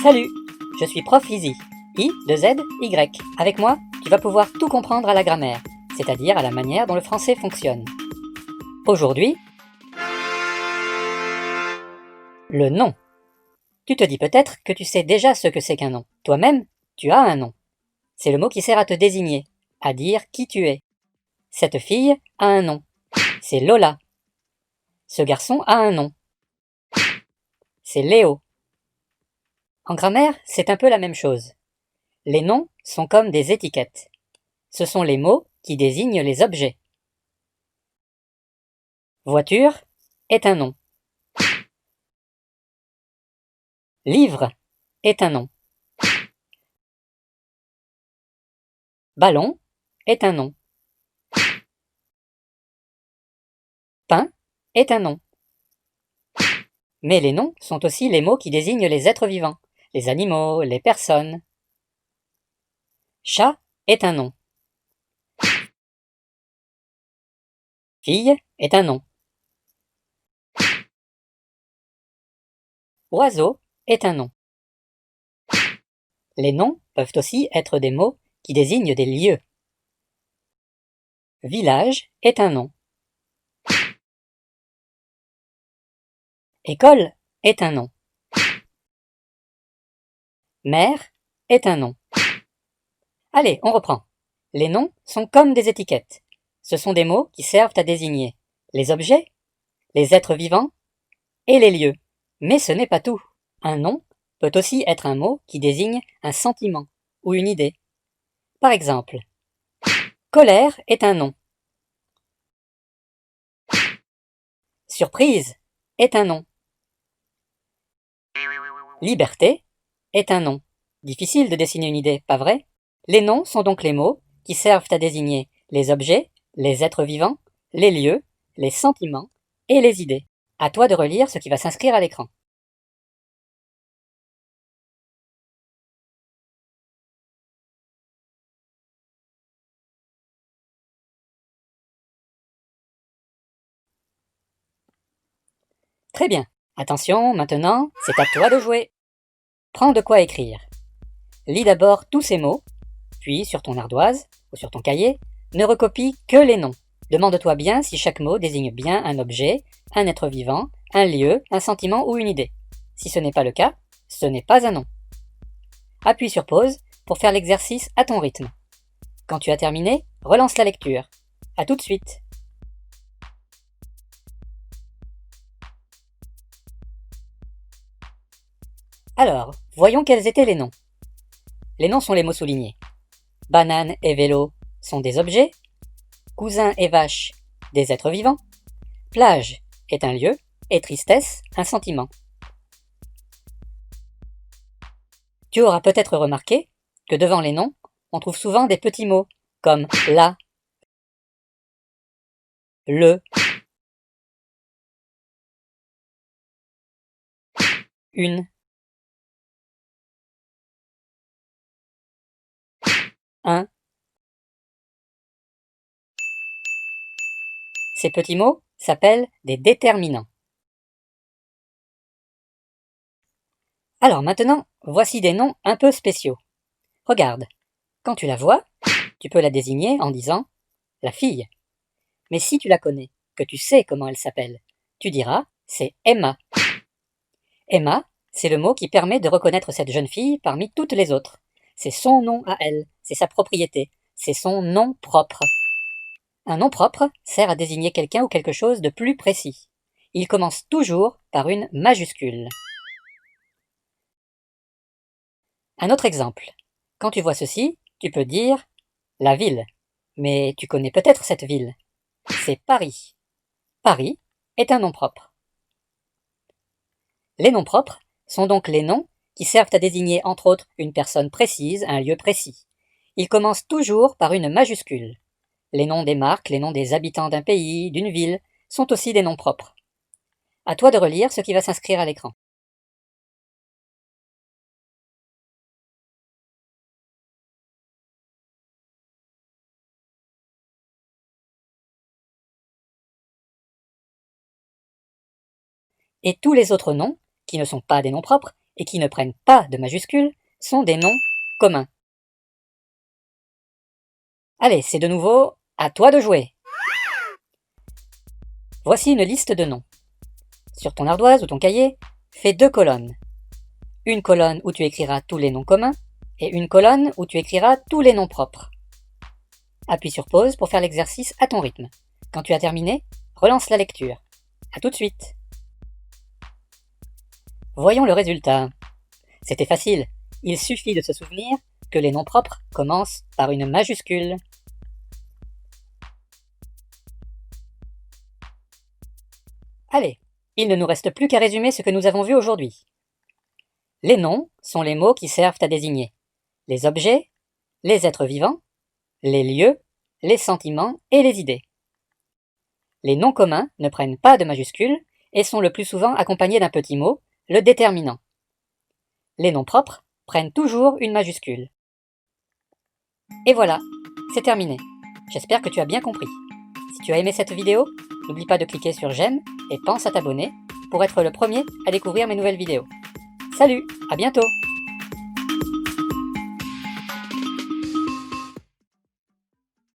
Salut, je suis prof Easy, I-2-Z-Y. Avec moi, tu vas pouvoir tout comprendre à la grammaire, c'est-à-dire à la manière dont le français fonctionne. Aujourd'hui, le nom. Tu te dis peut-être que tu sais déjà ce que c'est qu'un nom. Toi-même, tu as un nom. C'est le mot qui sert à te désigner, à dire qui tu es. Cette fille a un nom. C'est Lola. Ce garçon a un nom. C'est Léo. En grammaire, c'est un peu la même chose. Les noms sont comme des étiquettes. Ce sont les mots qui désignent les objets. Voiture est un nom. Livre est un nom. Ballon est un nom. Pain est un nom. Mais les noms sont aussi les mots qui désignent les êtres vivants, les animaux, les personnes. Chat est un nom. Fille est un nom. Oiseau est un nom. Les noms peuvent aussi être des mots qui désignent des lieux. Village est un nom. École est un nom. Mère est un nom. Allez, on reprend. Les noms sont comme des étiquettes. Ce sont des mots qui servent à désigner les objets, les êtres vivants et les lieux. Mais ce n'est pas tout. Un nom peut aussi être un mot qui désigne un sentiment ou une idée. Par exemple, colère est un nom. Surprise est un nom. Liberté est un nom. Difficile de dessiner une idée, pas vrai? Les noms sont donc les mots qui servent à désigner les objets, les êtres vivants, les lieux, les sentiments et les idées. À toi de relire ce qui va s'inscrire à l'écran. Très bien. Attention, maintenant, c'est à toi de jouer. Prends de quoi écrire. Lis d'abord tous ces mots, puis sur ton ardoise ou sur ton cahier, ne recopie que les noms. Demande-toi bien si chaque mot désigne bien un objet, un être vivant, un lieu, un sentiment ou une idée. Si ce n'est pas le cas, ce n'est pas un nom. Appuie sur pause pour faire l'exercice à ton rythme. Quand tu as terminé, relance la lecture. À tout de suite. Alors, voyons quels étaient les noms. Les noms sont les mots soulignés. Banane et vélo sont des objets. Cousin et vache, des êtres vivants. Plage est un lieu. Et tristesse, un sentiment. Tu auras peut-être remarqué que devant les noms, on trouve souvent des petits mots, comme la, le, une, un. Ces petits mots s'appellent des déterminants. Alors maintenant, voici des noms un peu spéciaux. Regarde, quand tu la vois, tu peux la désigner en disant « la fille ». Mais si tu la connais, que tu sais comment elle s'appelle, tu diras « c'est Emma ». Emma, c'est le mot qui permet de reconnaître cette jeune fille parmi toutes les autres. C'est son nom à elle, c'est sa propriété, c'est son nom propre. Un nom propre sert à désigner quelqu'un ou quelque chose de plus précis. Il commence toujours par une majuscule. Un autre exemple. Quand tu vois ceci, tu peux dire « la ville ». Mais tu connais peut-être cette ville. C'est Paris. Paris est un nom propre. Les noms propres sont donc les noms qui servent à désigner entre autres une personne précise, un lieu précis. Ils commencent toujours par une majuscule. Les noms des marques, les noms des habitants d'un pays, d'une ville, sont aussi des noms propres. À toi de relire ce qui va s'inscrire à l'écran. Et tous les autres noms, qui ne sont pas des noms propres, et qui ne prennent pas de majuscules sont des noms communs. Allez, c'est de nouveau à toi de jouer. Voici une liste de noms. Sur ton ardoise ou ton cahier, fais 2 colonnes. Une colonne où tu écriras tous les noms communs et une colonne où tu écriras tous les noms propres. Appuie sur pause pour faire l'exercice à ton rythme. Quand tu as terminé, relance la lecture. À tout de suite. Voyons le résultat. C'était facile. Il suffit de se souvenir que les noms propres commencent par une majuscule. Allez, il ne nous reste plus qu'à résumer ce que nous avons vu aujourd'hui. Les noms sont les mots qui servent à désigner les objets, les êtres vivants, les lieux, les sentiments et les idées. Les noms communs ne prennent pas de majuscules et sont le plus souvent accompagnés d'un petit mot, le déterminant. Les noms propres prennent toujours une majuscule. Et voilà, c'est terminé. J'espère que tu as bien compris. Si tu as aimé cette vidéo, n'oublie pas de cliquer sur j'aime et pense à t'abonner pour être le premier à découvrir mes nouvelles vidéos. Salut, à bientôt!